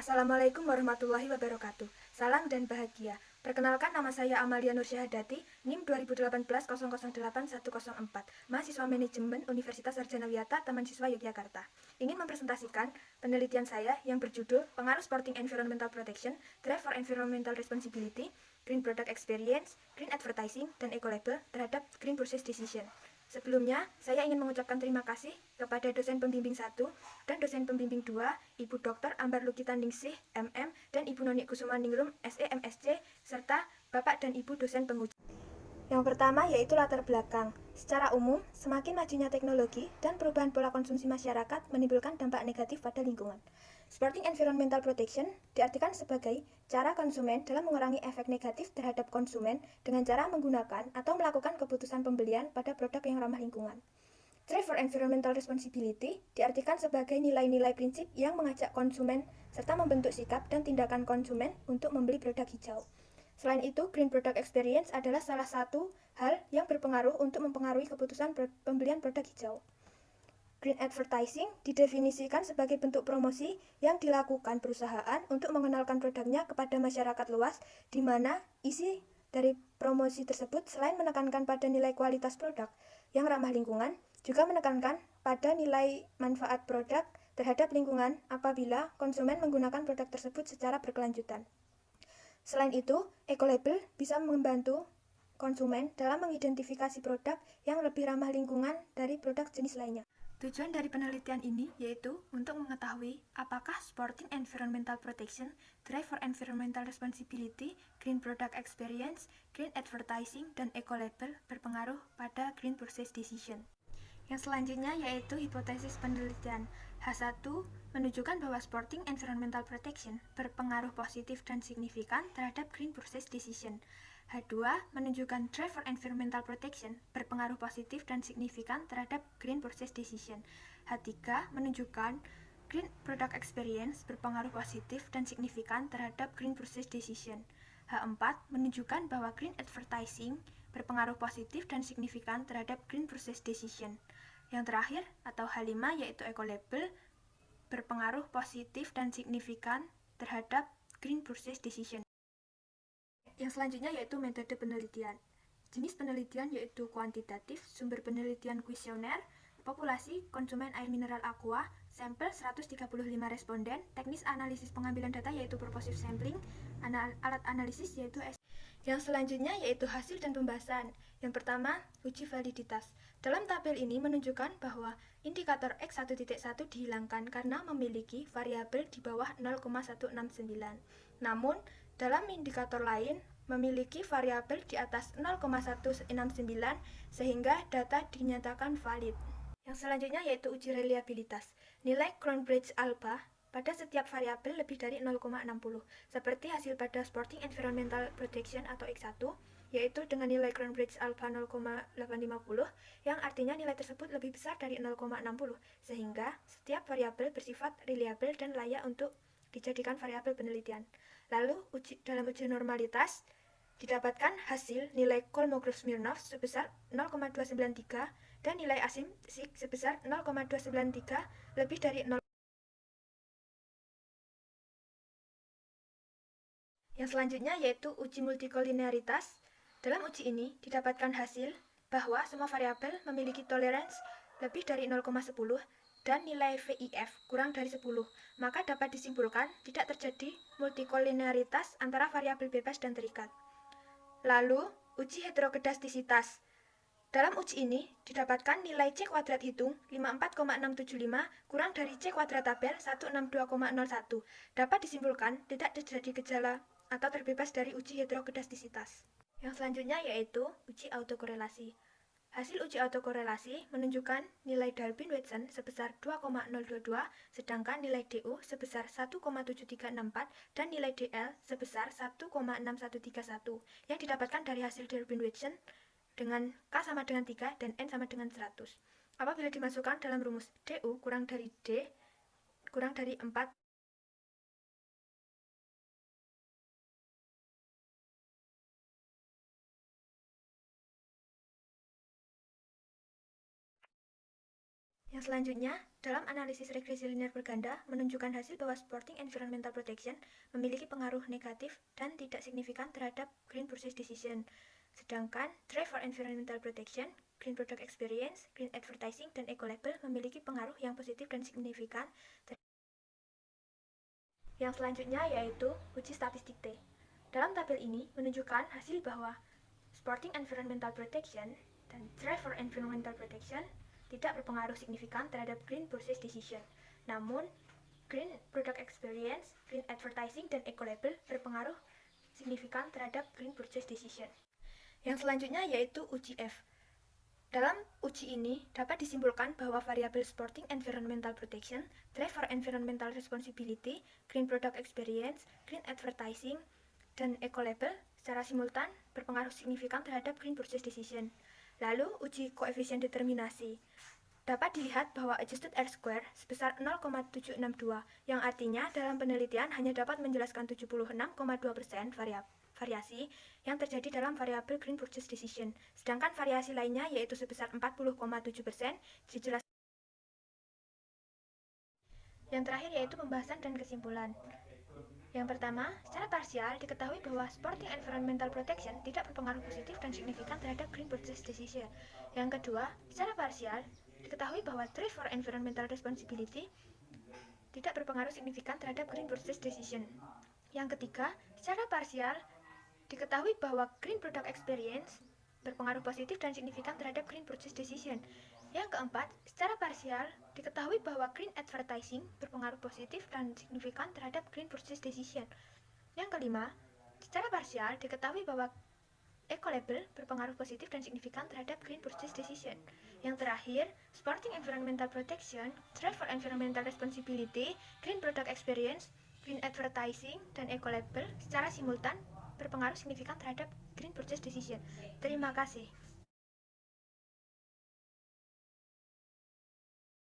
Assalamualaikum warahmatullahi wabarakatuh. Salam dan bahagia. Perkenalkan, nama saya Amalia Nur Syahadati, NIM 2018008104, mahasiswa manajemen Universitas Sarjana Wiyata, Taman Siswa Yogyakarta. Ingin mempresentasikan penelitian saya yang berjudul Pengaruh Sporting Environmental Protection, Drive for Environmental Responsibility, Green Product Experience, Green Advertising, dan Ecolabel terhadap Green Purchase Decision. Sebelumnya, saya ingin mengucapkan terima kasih kepada dosen pembimbing 1 dan dosen pembimbing 2, Ibu Dr. Ambar Lukita Ningsih, MM, dan Ibu Noni Kusuma Ningrum, SE, MSc, serta Bapak dan Ibu dosen penguji. Yang pertama yaitu latar belakang. Secara umum, semakin majunya teknologi dan perubahan pola konsumsi masyarakat menimbulkan dampak negatif pada lingkungan. Sporting Environmental Protection diartikan sebagai cara konsumen dalam mengurangi efek negatif terhadap konsumen dengan cara menggunakan atau melakukan keputusan pembelian pada produk yang ramah lingkungan. Drive for Environmental Responsibility diartikan sebagai nilai-nilai prinsip yang mengajak konsumen serta membentuk sikap dan tindakan konsumen untuk membeli produk hijau. Selain itu, Green Product Experience adalah salah satu hal yang berpengaruh untuk mempengaruhi keputusan pembelian produk hijau. Green Advertising didefinisikan sebagai bentuk promosi yang dilakukan perusahaan untuk mengenalkan produknya kepada masyarakat luas, di mana isi dari promosi tersebut selain menekankan pada nilai kualitas produk yang ramah lingkungan, juga menekankan pada nilai manfaat produk terhadap lingkungan apabila konsumen menggunakan produk tersebut secara berkelanjutan. Selain itu, Ecolabel bisa membantu konsumen dalam mengidentifikasi produk yang lebih ramah lingkungan dari produk jenis lainnya. Tujuan dari penelitian ini yaitu untuk mengetahui apakah Sporting Environmental Protection, Drive for Environmental Responsibility, Green Product Experience, Green Advertising, dan Ecolabel berpengaruh pada Green Purchase Decision. Yang selanjutnya yaitu hipotesis penelitian. H1 menunjukkan bahwa Sporting Environmental Protection berpengaruh positif dan signifikan terhadap Green Purchase Decision. H2 menunjukkan Drive for Environmental Protection berpengaruh positif dan signifikan terhadap Green Purchase Decision. H3 menunjukkan Green Product Experience berpengaruh positif dan signifikan terhadap Green Purchase Decision. H4 menunjukkan bahwa Green Advertising berpengaruh positif dan signifikan terhadap Green Purchase Decision. Yang terakhir atau H5 yaitu Ecolabel berpengaruh positif dan signifikan terhadap Green Purchase Decision. Yang selanjutnya yaitu metode penelitian. Jenis penelitian yaitu kuantitatif, sumber penelitian kuesioner, populasi, konsumen air mineral aqua, sampel 135 responden, teknis analisis pengambilan data yaitu purposive sampling, alat analisis yaitu Yang selanjutnya yaitu hasil dan pembahasan. Yang pertama, uji validitas. Dalam tabel ini menunjukkan bahwa indikator X1.1 dihilangkan karena memiliki variabel di bawah 0,169. Namun, dalam indikator lain memiliki variabel di atas 0,169 sehingga data dinyatakan valid. Yang selanjutnya yaitu uji reliabilitas. Nilai Cronbridge alpha pada setiap variabel lebih dari 0,60, seperti hasil pada Sporting Environmental Protection atau X1, yaitu dengan nilai Cronbridge alpha 0,850, yang artinya nilai tersebut lebih besar dari 0,60, sehingga setiap variabel bersifat reliable dan layak untuk dijadikan variabel penelitian. Lalu, dalam uji normalitas, didapatkan hasil nilai Kolmogorov-Smirnov sebesar 0,293 dan nilai Asimsik sebesar 0,293 lebih dari 0. Yang selanjutnya yaitu uji multikolinearitas. Dalam uji ini didapatkan hasil bahwa semua variabel memiliki toleransi lebih dari 0,10 dan nilai VIF kurang dari 10, maka dapat disimpulkan tidak terjadi multikolinearitas antara variabel bebas dan terikat. Lalu, uji heterokedastisitas. Dalam uji ini didapatkan nilai C kuadrat hitung 54,675 kurang dari C kuadrat tabel 162,01. Dapat disimpulkan tidak terjadi gejala atau terbebas dari uji heterokedastisitas. Yang selanjutnya yaitu uji autokorelasi. Hasil uji autokorelasi menunjukkan nilai Darwin-Watson sebesar 2,022, sedangkan nilai DO sebesar 1,7364 dan nilai DL sebesar 1,6131 yang didapatkan dari hasil Darwin-Watson dengan K sama dengan 3 dan N sama dengan 100. Apabila dimasukkan dalam rumus DU kurang dari D kurang dari 4, Yang selanjutnya, dalam analisis regresi linear berganda menunjukkan hasil bahwa Sporting Environmental Protection memiliki pengaruh negatif dan tidak signifikan terhadap Green Purchase Decision. Sedangkan Drive for Environmental Protection, Green Product Experience, Green Advertising, dan Ecolabel memiliki pengaruh yang positif dan signifikan. Yang selanjutnya yaitu uji statistik T. Dalam tabel ini menunjukkan hasil bahwa Sporting Environmental Protection dan Drive for Environmental Protection tidak berpengaruh signifikan terhadap Green Purchase Decision. Namun, Green Product Experience, Green Advertising, dan Ecolabel berpengaruh signifikan terhadap Green Purchase Decision. Yang selanjutnya yaitu uji F. Dalam uji ini dapat disimpulkan bahwa variabel Sporting Environmental Protection, Drive for Environmental Responsibility, Green Product Experience, Green Advertising, dan Ecolabel secara simultan berpengaruh signifikan terhadap Green Purchase Decision. Lalu, uji koefisien determinasi. Dapat dilihat bahwa adjusted R-square sebesar 0,762, yang artinya dalam penelitian hanya dapat menjelaskan 76,2% variasi yang terjadi dalam variabel Green Purchase Decision, sedangkan variasi lainnya yaitu sebesar 40,7% dijelaskan. Yang terakhir yaitu pembahasan dan kesimpulan. Yang pertama, secara parsial diketahui bahwa Sporting Environmental Protection tidak berpengaruh positif dan signifikan terhadap Green Purchase Decision. Yang kedua, secara parsial diketahui bahwa Drive for Environmental Responsibility tidak berpengaruh signifikan terhadap Green Purchase Decision. Yang ketiga, secara parsial diketahui bahwa Green Product Experience berpengaruh positif dan signifikan terhadap Green Purchase Decision. Yang keempat, secara parsial diketahui bahwa Green Advertising berpengaruh positif dan signifikan terhadap Green Purchase Decision. Yang kelima, secara parsial diketahui bahwa Ecolabel berpengaruh positif dan signifikan terhadap Green Purchase Decision. Yang terakhir, Sporting Environmental Protection, Drive for Environmental Responsibility, Green Product Experience, Green Advertising, dan Ecolabel secara simultan berpengaruh signifikan terhadap Green Purchase Decision. Terima kasih.